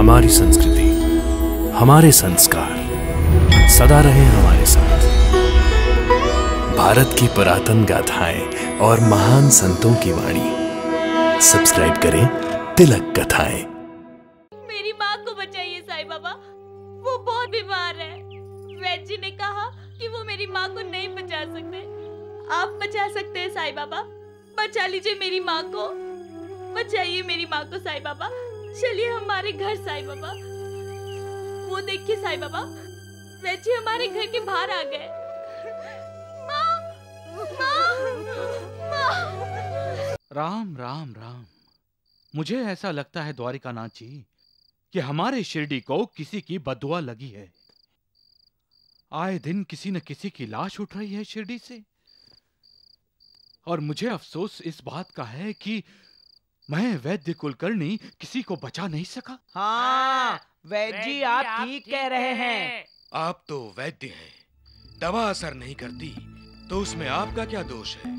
हमारी संस्कृति, हमारे संस्कार सदा रहे हमारे साथ। भारत की पुरातन गाथाएं और महान संतों की वाणी। सब्सक्राइब करें तिलक कथाएं। मेरी माँ को बचाइए साईं बाबा, वो बहुत बीमार है। वैद्य जी ने कहा कि वो मेरी माँ को नहीं बचा सकते। आप बचा सकते हैं साईं बाबा, बचा लीजिए मेरी माँ को, बचाइए मेरी माँ को साईं बाबा। चलिए हमारे घर साईं बाबा। वो देखिए साईं बाबा, वैद्य जी हमारे घर के बाहर आ गए। माँ, माँ, माँ। राम राम राम। मुझे ऐसा लगता है द्वारिकानाथ जी कि हमारे शिरडी को किसी की बददुआ लगी है। आए दिन किसी न किसी की लाश उठ रही है शिरडी से, और मुझे अफसोस इस बात का है कि मैं वैद्य कुलकर्णी किसी को बचा नहीं सका। हाँ, वैद्य जी आप ठीक कह रहे हैं। आप तो वैद्य हैं, दवा असर नहीं करती तो उसमें आपका क्या दोष है?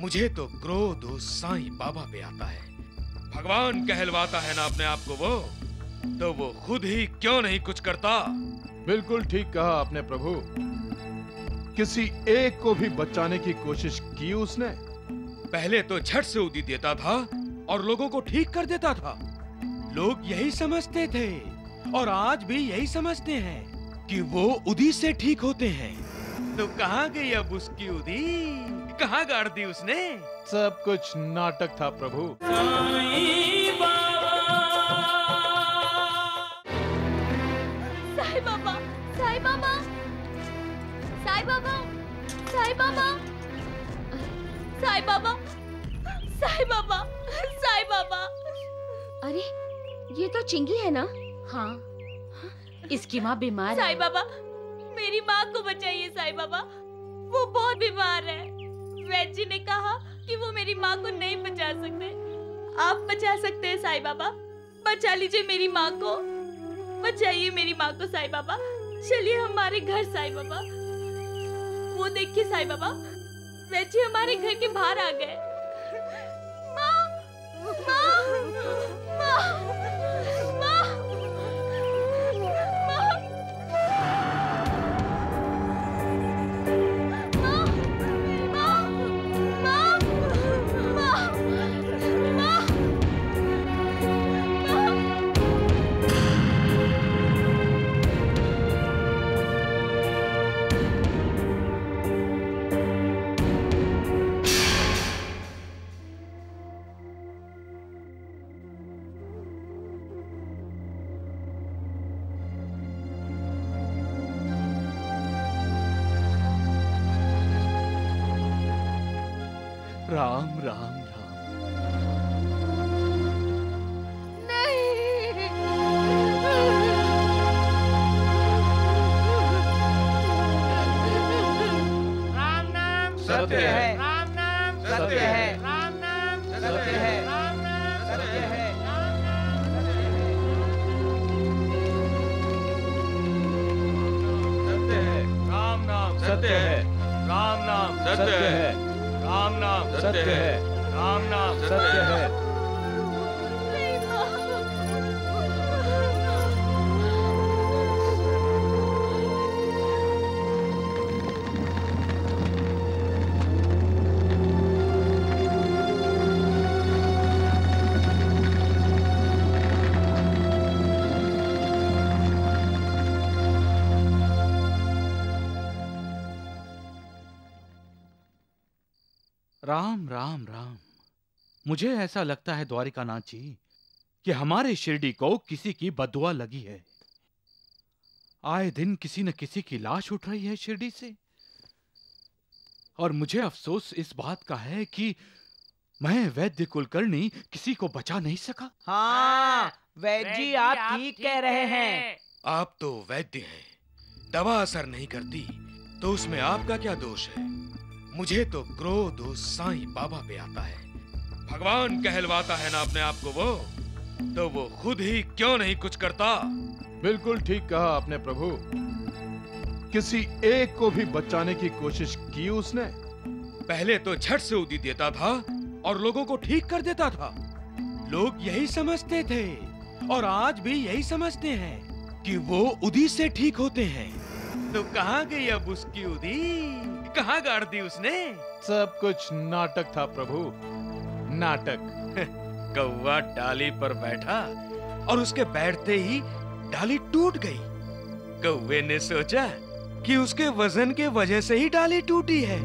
मुझे तो क्रोध उस साईं बाबा पे आता है। भगवान कहलवाता है ना अपने आप को वो, तो वो खुद ही क्यों नहीं कुछ करता? बिल्कुल ठीक कहा आपने प्रभु। किसी एक को भी बचाने की कोशिश की उसने। पहले तो झट से उदी देता था और लोगों को ठीक कर देता था। लोग यही समझते थे और आज भी यही समझते हैं कि वो उदी से ठीक होते हैं। तो कहाँ गई अब उसकी उदी? कहाँ गाड़ दी उसने? सब कुछ नाटक था प्रभु। साईं बाबा, साईं बाबा, साईं बाबा, साईं बाबा, साईं बाबा, साईं बाबा, साईं बाबा। अरे ये तो चिंगी है ना? हाँ, इसकी माँ बीमार है। साईं बाबा, मेरी माँ को बचाइए साईं बाबा, वो बहुत बीमार है। वैद्य जी ने कहा कि वो मेरी माँ को नहीं बचा सकते। आप बचा सकते हैं साईं बाबा, बचा लीजिए मेरी माँ को, बचाइए मेरी माँ को साईं बाबा। चलिए हमारे घर साईं बाबा। वो देखिए साईं बाबा, वैद्य जी हमारे घर के बाहर आ गए। माँ, माँ, माँ, माँ, राम राम राम। नहीं। राम नाम सत्य है। राम नाम सत्य है। राम नाम सत्य है। राम नाम सत्य है। राम नाम सत्य है। राम नाम सत्य है। राम नाम सत्य है। राम नाम सत्य है। राम राम राम। मुझे ऐसा लगता है द्वारिकानाथ जी कि हमारे शिरडी को किसी की बददुआ लगी है। आए दिन किसी न किसी की लाश उठ रही है शिरडी से, और मुझे अफसोस इस बात का है कि मैं वैद्य कुलकर्णी किसी को बचा नहीं सका। हाँ, वैद्य जी आप ठीक कह रहे हैं। आप तो वैद्य हैं, दवा असर नहीं करती तो उसमें आपका क्या दोष है? मुझे तो क्रोध उस साईं बाबा पे आता है। भगवान कहलवाता है ना अपने आप को वो, तो वो खुद ही क्यों नहीं कुछ करता? बिल्कुल ठीक कहा आपने प्रभु। किसी एक को भी बचाने की कोशिश की उसने। पहले तो झट से उदी देता था और लोगों को ठीक कर देता था। लोग यही समझते थे और आज भी यही समझते हैं कि वो उदी से ठीक होते हैं। तो कहाँ गई अब उसकी उदी? कहाँ गाड़ दी उसने? सब कुछ नाटक था प्रभु, नाटक। कौवा डाली पर बैठा और उसके बैठते ही डाली टूट गई। कौवे ने सोचा कि उसके वजन के वजह से ही डाली टूटी है।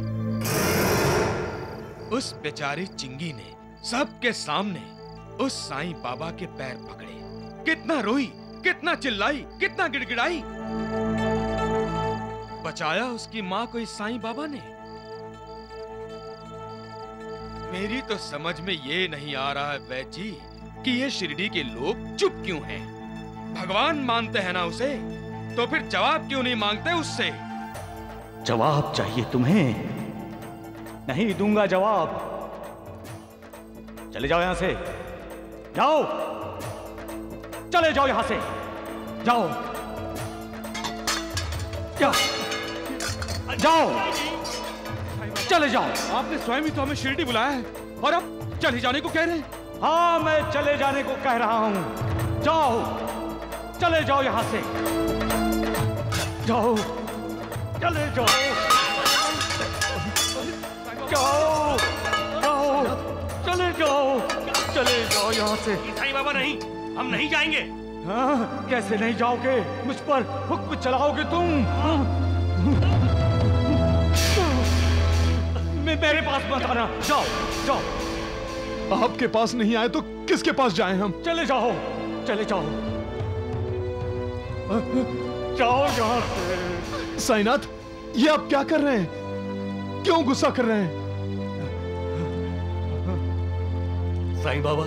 उस बेचारी चिंगी ने सबके सामने उस साईं बाबा के पैर पकड़े। कितना रोई, कितना चिल्लाई, कितना गिड़गिड़ाई। बचाया उसकी माँ को इस साईं बाबा ने। मेरी तो समझ में ये नहीं आ रहा है वैद्य जी कि ये शिरडी के लोग चुप क्यों हैं? भगवान मानते हैं ना उसे, तो फिर जवाब क्यों नहीं मांगते उससे? जवाब चाहिए तुम्हें? नहीं दूंगा जवाब। चले जाओ यहां से, जाओ, चले जाओ यहां से, जाओ, जाओ, चले जाओ। आपने स्वयं ही तो हमें शिरडी बुलाया है और अब चले जाने को कह रहे हैं। हाँ, मैं चले जाने को कह रहा हूं। जाओ, चले जाओ यहां से, जाओ, चले जाओ, जाओ, जाओ, चले जाओ, चले जाओ यहां से। साईं बाबा नहीं, हम नहीं जाएंगे। हाँ, कैसे नहीं जाओगे? मुझ पर हुक्म चलाओगे तुम? मेरे पास मत आना, जाओ, जाओ। आपके पास नहीं आए तो किसके पास जाएं हम? चले जाओ, चले जाओ, जाओ यहां से। साईनाथ, ये आप क्या कर रहे हैं? क्यों गुस्सा कर रहे हैं? साईं बाबा,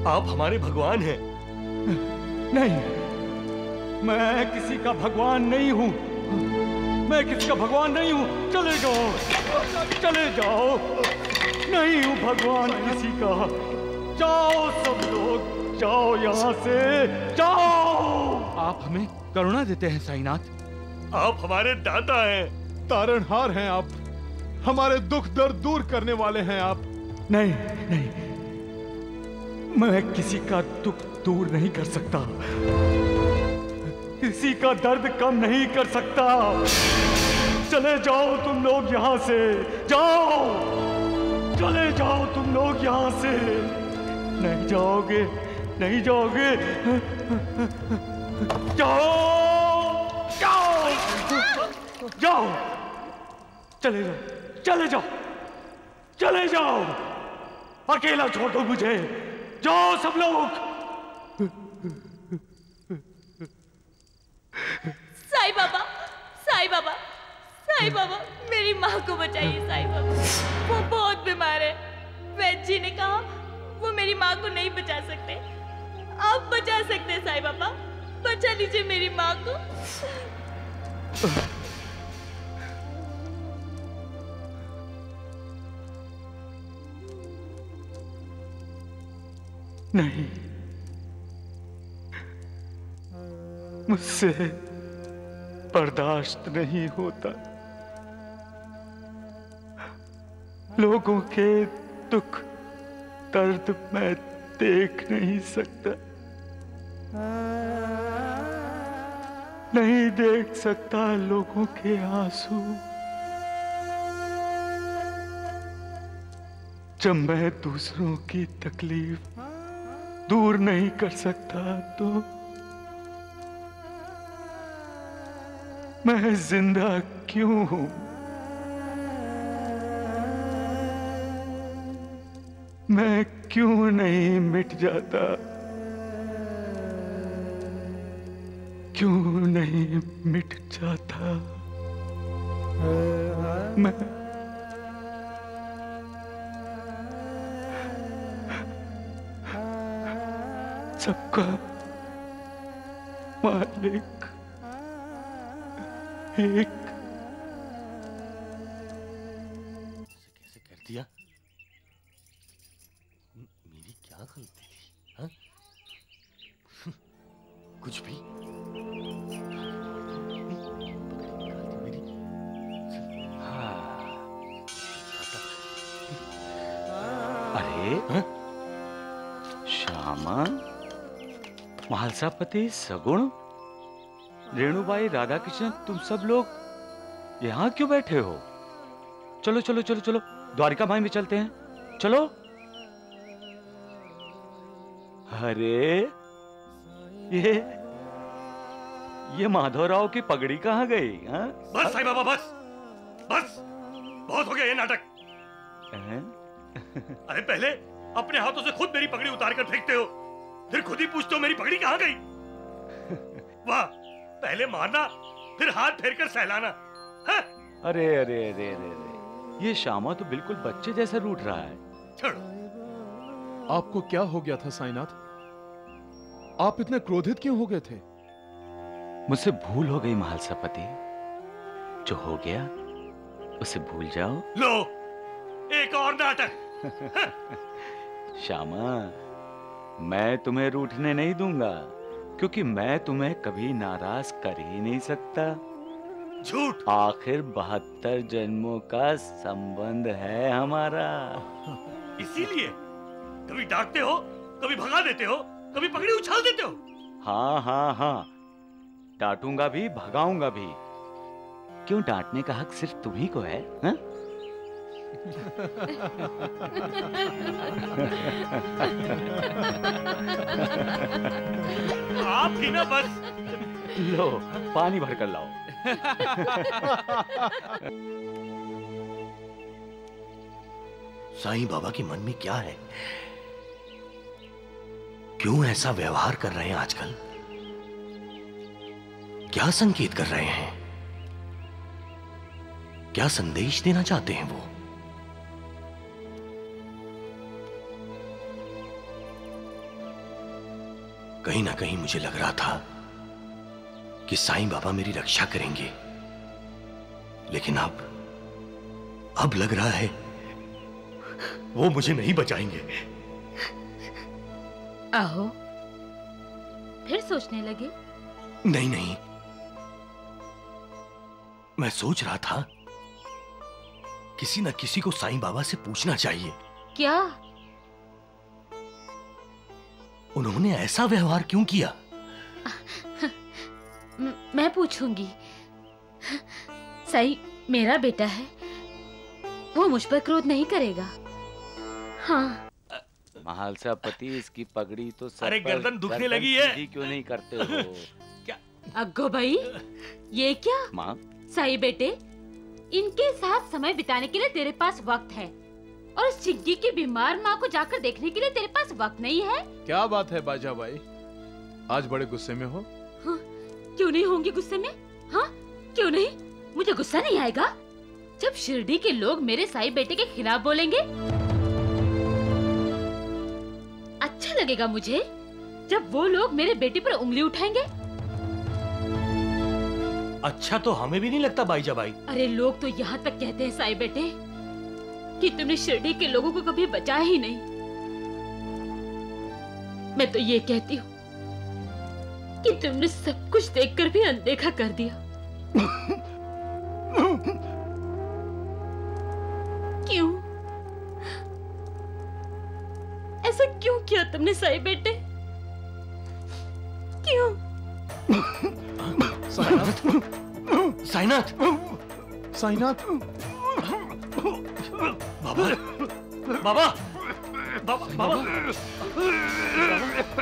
आप हमारे भगवान हैं। नहीं, मैं किसी का भगवान नहीं हूं। मैं किसी का भगवान नहीं हूं। चले जाओ, चले जाओ। नहीं हूं भगवान किसी का। जाओ सब लोग, जाओ यहां से, जाओ। आप हमें करुणा देते हैं साईनाथ। आप हमारे दाता हैं, तारणहार हैं आप, हमारे दुख दर्द दूर करने वाले हैं आप। नहीं, नहीं, मैं किसी का दुख दूर नहीं कर सकता, किसी का दर्द कम नहीं कर सकता। चले जाओ तुम लोग यहां से, जाओ, चले जाओ तुम लोग यहां से। नहीं जाओगे, नहीं जाओगे, जाओ, जाओ, जाओ, चले जाओ, चले जाओ, चले जाओ। अकेला छोड़ दो मुझे, जाओ सब लोग। साईं बाबा, साईं बाबा, साईं बाबा, मेरी माँ को बचाइए साईं बाबा। वो बहुत बीमार है। वैद्य जी ने कहा वो मेरी माँ को नहीं बचा सकते। आप बचा सकते हैं साईं बाबा, बचा लीजिए मेरी माँ को। नहीं, मुझसे बर्दाश्त नहीं होता। लोगों के दुख दर्द मैं देख नहीं सकता, नहीं देख सकता लोगों के आंसू। जब मैं दूसरों की तकलीफ दूर नहीं कर सकता तो मैं जिंदा क्यों हूं? मैं क्यों नहीं मिट जाता? क्यों नहीं मिट जाता? मैं सबका मालिक एक। कैसे कर दिया? मेरी क्या गलती थी? हाँ? कुछ भी मेरी। हाँ। अरे हाँ? श्यामा, महालसापति, सगुण, रेणुबाई, राधा कृष्ण, तुम सब लोग यहाँ क्यों बैठे हो? चलो चलो चलो चलो, द्वारिका माई में चलते हैं, चलो। अरे ये माधवराव की पगड़ी कहाँ गई? हाँ? बस साईं बाबा, बस बस, बहुत हो गया ये नाटक। अरे पहले अपने हाथों से खुद मेरी पगड़ी उतार कर फेंकते हो, फिर खुद ही पूछते हो मेरी पगड़ी कहाँ गई। वाह, पहले मारना फिर हाथ फेर कर सहलाना। हाँ? अरे अरे अरे अरे अरे, ये श्यामा तो बिल्कुल बच्चे जैसा रूठ रहा है। छोड़ो। आपको क्या हो गया था साईनाथ? आप इतने क्रोधित क्यों हो गए थे? मुझसे भूल हो गई महालसापति, जो हो गया उसे भूल जाओ। लो, एक और नाटक। श्यामा, मैं तुम्हें रूठने नहीं दूंगा, क्योंकि मैं तुम्हें कभी नाराज कर ही नहीं सकता। झूठ। आखिर 72 जन्मों का संबंध है हमारा। इसीलिए कभी डांटते हो, कभी भगा देते हो, कभी पगड़ी उछाल देते हो। हाँ हाँ हाँ, डांटूंगा भी, भगाऊंगा भी। क्यों, डांटने का हक सिर्फ तुम्ही को है? हा? आप ही ना बस। लो, पानी भर कर लाओ। साईं बाबा के मन में क्या है? क्यों ऐसा व्यवहार कर रहे हैं आजकल? क्या संकेत कर रहे हैं? क्या संदेश देना चाहते हैं वो? कहीं ना कहीं मुझे लग रहा था कि साईं बाबा मेरी रक्षा करेंगे, लेकिन अब लग रहा है वो मुझे नहीं बचाएंगे। आहो, फिर सोचने लगे? नहीं नहीं, मैं सोच रहा था किसी न किसी को साईं बाबा से पूछना चाहिए। क्या? उन्होंने ऐसा व्यवहार क्यों किया? मैं पूछूंगी। साईं मेरा बेटा है, वो मुझ पर क्रोध नहीं करेगा। हाँ। महालसापति, इसकी पगड़ी तो सर अरे पर गर्दन दुखने लगी है। सीधी क्यों नहीं करते हो? क्या? अग्गो भाई, ये क्या? माँ, साईं बेटे, इनके साथ समय बिताने के लिए तेरे पास वक्त है, और उस चिंकी की बीमार माँ को जाकर देखने के लिए तेरे पास वक्त नहीं है। क्या बात है बाजा भाई, आज बड़े गुस्से में हो? हाँ, क्यों नहीं होंगी गुस्से में? हाँ, क्यों नहीं? मुझे गुस्सा नहीं आएगा जब शिरडी के लोग मेरे साईं बेटे के खिलाफ बोलेंगे। अच्छा लगेगा मुझे जब वो लोग मेरे बेटे पर उंगली उठाएंगे। अच्छा तो हमें भी नहीं लगता बाईजा बाई। अरे लोग तो यहाँ तक कहते हैं साईं बेटे कि तुमने शिरडी के लोगों को कभी बचाया ही नहीं। मैं तो ये कहती हूँ कि तुमने सब कुछ देखकर भी अनदेखा कर दिया। क्यों? ऐसा क्यों किया तुमने साईं बेटे? क्यों? साईनाथ, साईनाथ, साईनाथ, बाबा, बाबा, बाबा, बाबा,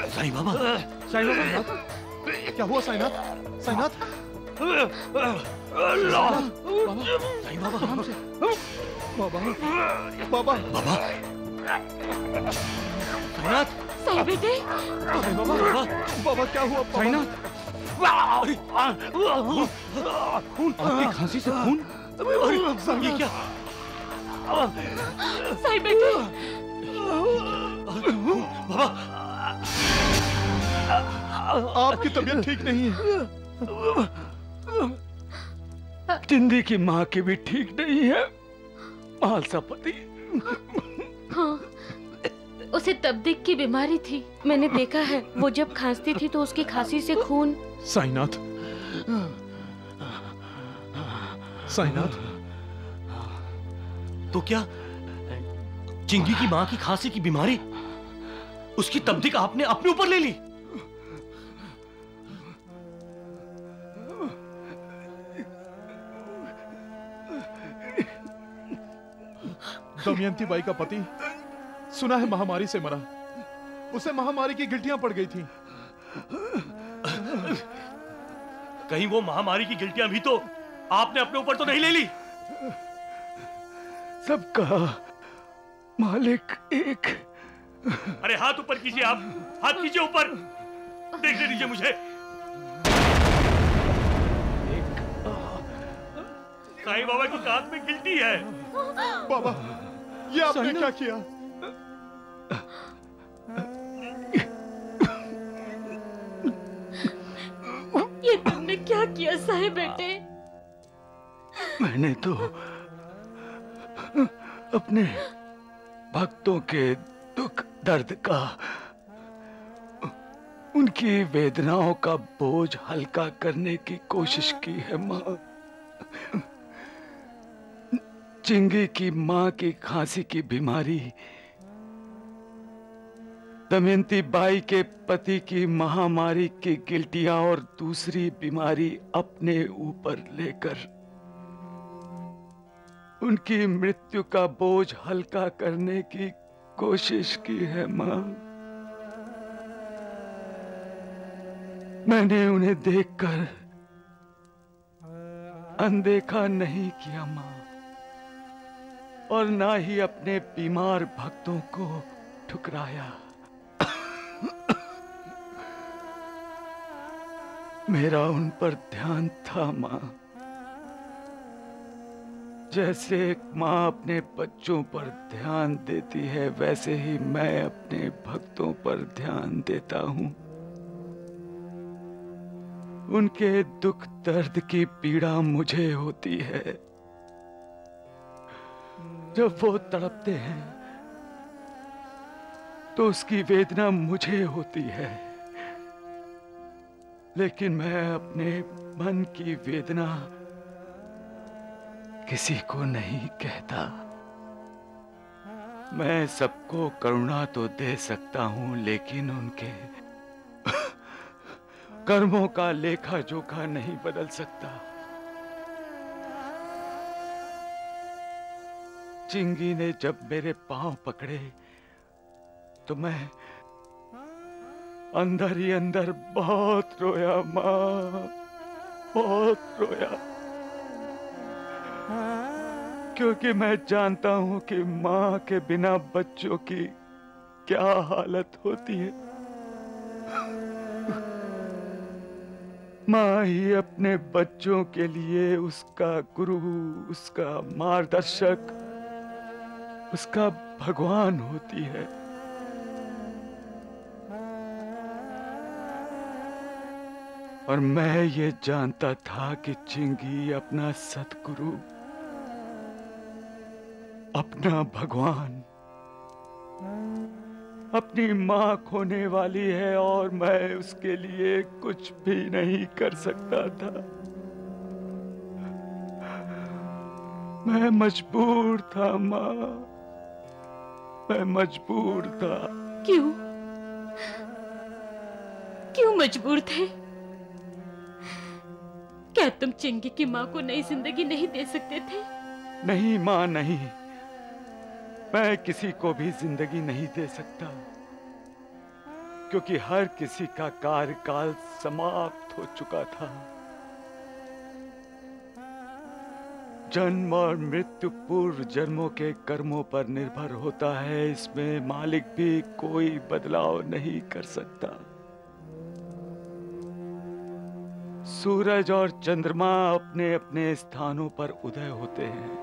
साईं बाबा, साईं बाबा, क्या हुआ साईनाथ? साईनाथ, साईं बाबा, बाबा, बाबा, बाबा, साईनाथ, साईं बेटे, साईं बाबा, बाबा क्या हुआ? साईनाथ, आपकी खांसी से खून? ये क्या? साईं बेटे, बाबा, आपकी तबीयत ठीक नहीं है। जिंदी की माँ की भी ठीक नहीं है महालसापति। हाँ, उसे तबदीक की बीमारी थी। मैंने देखा है, वो जब खांसती थी तो उसकी खांसी से खून। साईनाथ, साईनाथ, तो क्या चिंगी की माँ की खांसी की बीमारी उसकी तबदीक आपने अपने ऊपर ले ली? दमयंती बाई का पति सुना है महामारी से मरा। उसे महामारी की गिल्टियां पड़ गई थी। कहीं वो महामारी की गिल्टियां भी तो आपने अपने ऊपर तो नहीं ले ली? सबका मालिक एक। अरे हाथ ऊपर कीजिए, आप हाथ कीजिए ऊपर, देखने दीजिए मुझे। साईं बाबा की हाथ में गिल्टी है। बाबा, ये आपने क्या किया? ये तुमने क्या किया साईं बेटे? मैंने तो अपने भक्तों के दुख दर्द का, उनकी वेदनाओं का बोझ हल्का करने की कोशिश की है माँ। चिंगी की माँ की खांसी की बीमारी, दमयंती बाई के पति की महामारी की गिल्टियां और दूसरी बीमारी अपने ऊपर लेकर उनकी मृत्यु का बोझ हल्का करने की कोशिश की है माँ। मैंने उन्हें देखकर अनदेखा नहीं किया माँ, और ना ही अपने बीमार भक्तों को ठुकराया। मेरा उन पर ध्यान था माँ, जैसे एक माँ अपने बच्चों पर ध्यान देती है, वैसे ही मैं अपने भक्तों पर ध्यान देता हूँ। उनके दुख दर्द की पीड़ा मुझे होती है। जब वो तड़पते हैं तो उसकी वेदना मुझे होती है, लेकिन मैं अपने मन की वेदना किसी को नहीं कहता। मैं सबको करुणा तो दे सकता हूं, लेकिन उनके कर्मों का लेखा जोखा नहीं बदल सकता। चिंगी ने जब मेरे पांव पकड़े तो मैं अंदर ही अंदर बहुत रोया माँ, बहुत रोया, क्योंकि मैं जानता हूं कि माँ के बिना बच्चों की क्या हालत होती है। माँ ही अपने बच्चों के लिए उसका गुरु, उसका मार्गदर्शक, उसका भगवान होती है। और मैं ये जानता था कि चिंगी अपना सतगुरु, अपना भगवान, अपनी मां खोने वाली है, और मैं उसके लिए कुछ भी नहीं कर सकता था। मैं मजबूर था मां, मैं मजबूर था। क्यों? क्यों मजबूर थे? क्या तुम चिंगी की माँ को नई जिंदगी नहीं दे सकते थे? नहीं माँ, नहीं, मैं किसी को भी जिंदगी नहीं दे सकता, क्योंकि हर किसी का कार्यकाल समाप्त हो चुका था। जन्म और मृत्यु पूर्व जन्मों के कर्मों पर निर्भर होता है, इसमें मालिक भी कोई बदलाव नहीं कर सकता। सूरज और चंद्रमा अपने अपने स्थानों पर उदय होते हैं।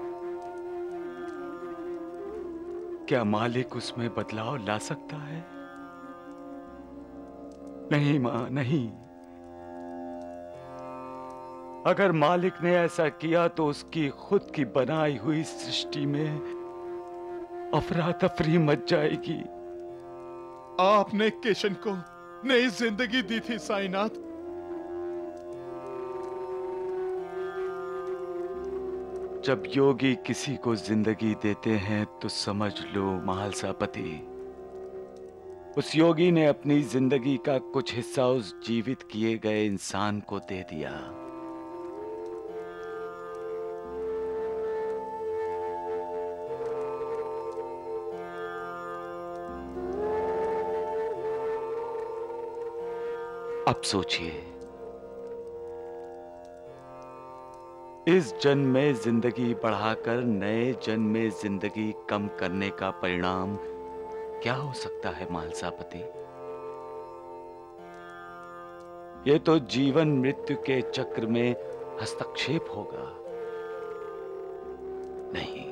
क्या मालिक उसमें बदलाव ला सकता है? नहीं मां, नहीं। अगर मालिक ने ऐसा किया तो उसकी खुद की बनाई हुई सृष्टि में अफरा तफरी मच जाएगी। आपने किशन को नई जिंदगी दी थी साईनाथ। जब योगी किसी को जिंदगी देते हैं तो समझ लो महालसापति, उस योगी ने अपनी जिंदगी का कुछ हिस्सा उस जीवित किए गए इंसान को दे दिया। अब सोचिए, इस जन्म में जिंदगी बढ़ाकर नए जन्म में जिंदगी कम करने का परिणाम क्या हो सकता है मालसापति? ये तो जीवन मृत्यु के चक्र में हस्तक्षेप होगा। नहीं,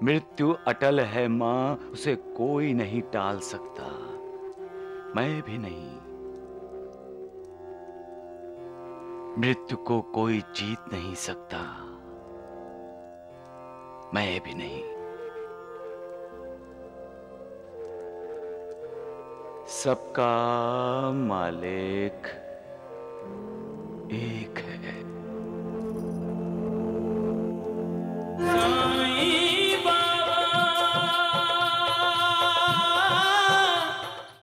मृत्यु अटल है मां, उसे कोई नहीं टाल सकता, मैं भी नहीं। मृत्यु को कोई जीत नहीं सकता, मैं भी नहीं। सबका मालिक एक है।